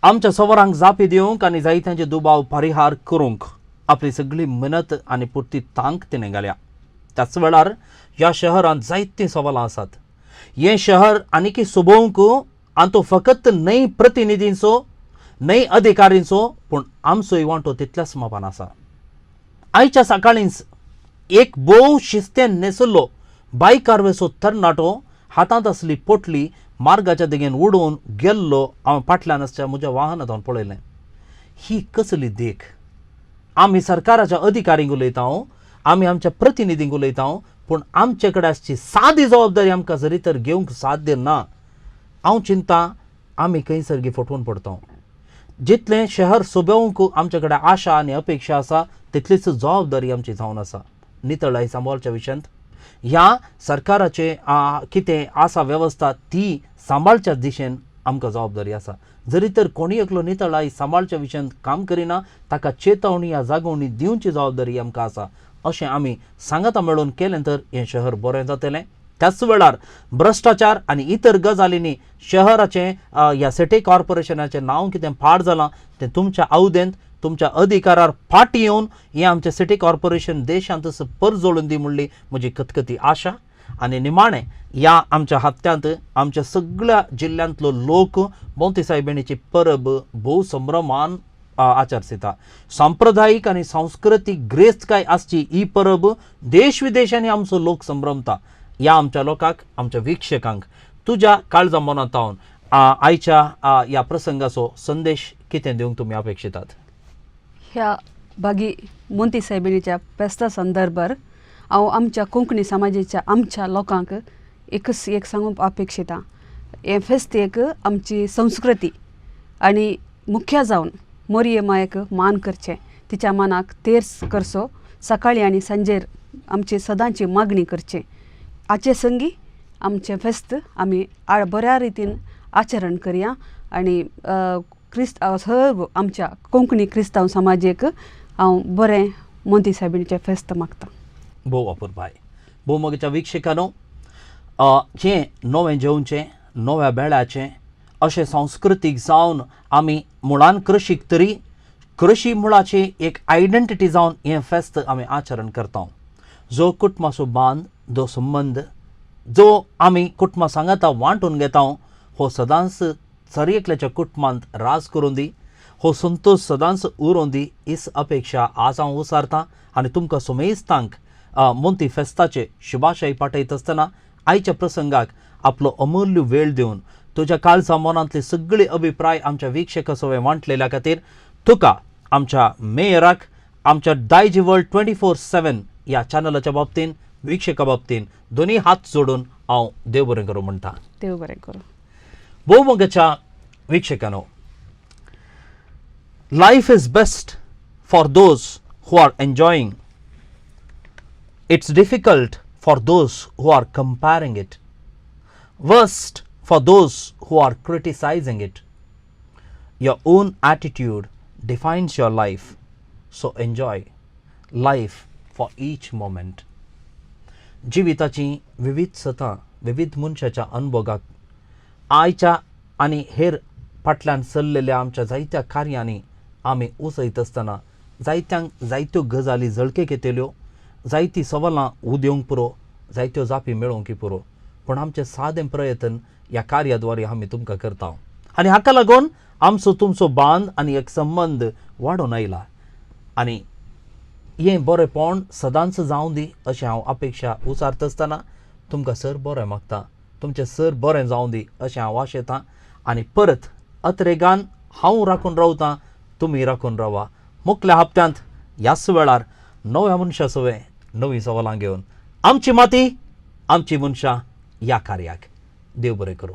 आमच्या सवरांक जापी दिवंक आनी जायत्यांचे दुबाव परिहार करूंक आपली सगळी मेहनत आनी पुर्ती तांक तिणें घाल्या. त्याच वेळार ह्या शहरांत जायतीं सवालां आसात. हें शहर आनीक सोबोवंक आनी फकत न्हय प्रतिनिधींचो न्हय अधिकारींचो पूण आमचोय वांटो तितल्याच मापान आसा. आयच्या सकाळींच एक भोव शिस्तेन नेसल्लो बायक कारवेचो तरणाटो हातांत आसली पोटली मार्गाच्या देगेन उडोवन गेल्लो हांव फाटल्यान आसच्या म्हज्या वाहनांत पळयलें. ही कसली देख. आमी सरकाराच्या अधिकारींक उलयता, आमी आमच्या प्रतिनिधींक उलयता, पूण आमचे कडेन आसची सादी जबाबदारी आमकां जरी तर घेवंक साध्य ना. हांव चिंता आमी खंयसर फटवून पडटा. जितलें शहर सोबेवंक आमचे कडेन आशा आनी अपेक्षा आसा तितलीच जबाबदारी आमची जावन आसा. नितळाय सांबाळच्या विशयांत ह्या सरकाराचे कितें आसा वेवस्था ती सांबाळच्या दिशेन आमकां जबाबदारी आसा. जरी तर कोणी एकलो नितळाय सांबाळच्या विशयांत काम करिना ताका चेतवणी या जागोवणी दिवची जबाबदारी आमकां आसा. अशें आमी सांगाता मेळून केलें तर हें शहर बरें जातलें. त्याच वेळार भ्रश्टाचार आनी इतर गजालींनी शहराचें ह्या सिटी कॉर्पोरेशनाचें नांव कितें पाड जालां तें तुमच्या आवदेंत तुमच्या अधिकारार फाटी येवन हें आमचें सिटी कॉर्पोरेशन देशांतच परजोळून दी म्हणली म्हजी खतखती आशा. आनी निमाणें ह्या आमच्या हप्त्यांत आमच्या सगळ्या जिल्ल्यांतलो लोक मोती सायबिणीची परब भोव संभ्रमान आचरसिता. सांप्रदायीक आनी सांस्कृतीक गिरेस्तकाय आसची ही परब देश विदेशांनी आमचो लोक संभ्रमता. ह्या आमच्या लोकांक आमच्या विक्षकांक तुज्या काळजा मनांतावन आयच्या ह्या प्रसंगाचो संदेश कितें दिवंक तुमी अपेक्षितात? ह्या बागी मोंती सायबिणीच्या फेस्ता संदर्भार हांव आमच्या कोंकणी समाजाच्या आमच्या लोकांक एकच एक सांगूंक अपेक्षिता. हे फेस्तेक आमची संस्कृती आनी मुख्य जावन मोरये मायेक मान करचें, तिच्या मनाक तेर्स करचो, सकाळी आनी सांजेर आमची सदांची मागणी करचें. हाचे संगी आमचें फेस्त आमी बऱ्या रितीन आचरण करया आनी सर्व आमच्या कोंकणी क्रिस्तांव समाजेक हांव बरें मोंती सायबिणीचें फेस्त मागतां. भोव अपुर्बाय. भोव मोगेच्या विक्षकांनो, जें नवें जेवचें नव्या बेळ्याचें अशें सांस्कृतीक जावन आमी मुळान कृशीक तरी कृशी मुळाची एक आयडेंटिटी जावन हें फेस्त आमी आचरण करता. जो कुटुंबाचो बांद, जो संबंद, जो आमी कुटुंबा सांगाता वांटून घेता, हो सदांच चरयेकल्याच्या कुटुंबांत राज करून दी, हो संतोष सदांच उरोवन दी हीच अपेक्षा आज हांव उसारतां आनी तुमकां सुमेस्तांक मोंती फेस्ताचे शुभाशय पाठयत आसतना आयच्या प्रसंगाक आपलो अमूल्य वेळ दिवन तुज्या काळजा मनांतले सगळे अभिप्राय आमच्या विक्षका सवय वांटलेल्या खातीर तुका आमच्या मेयराक आमच्या दायजी वर्ल्ड 24/7 ह्या चॅनलाच्या बाबतीन विक्षका बाबतीन दोनी हात जोडून हांव देव बरें करूं म्हणटा. देव बरें करूं. भोव मोगेच्या विक्षकांनो, life is best for those who are enjoying. It's difficult for those who are comparing it. Worst for those who are criticizing it. Your own attitude defines your life, so enjoy life for each moment. जिविताची विविध सतां विविध मनशाच्या अनुभवाक आयच्या आनी हेर फाटल्यान चल्लेल्या आमच्या जायत्या कार्यांनी आमी उसयत आसतना जायत्यांक जायत्यो गजाली जळकेक येतल्यो, जायतीं सवालां उदेवंक पुरो, जायत्यो जापी मेळोवंक पुरो, पूण आमचे सादें प्रयत्न ह्या कार्याद्वारे आमी तुमकां करता आनी हाका लागून आमचो तुमचो बांद आनी एक संबंद वाडून आयला आनी हें बरेंपण सदांच जावं दी अशें हांव अपेक्षा उसारत आसतना तुमकां सर बरें मागता, तुमचें सर बरें जावं दी अशें हांव आशेतां आनी परत अत्रेगान हांव राखून रावतां, तुमी राखून रावा. मुखल्या हप्त्यांत ह्याच वेळार नव्या मनशा सवय नवीं सवालां घेवन आमची माती आमची मनशां ह्या कार्याक देव बरें करूं.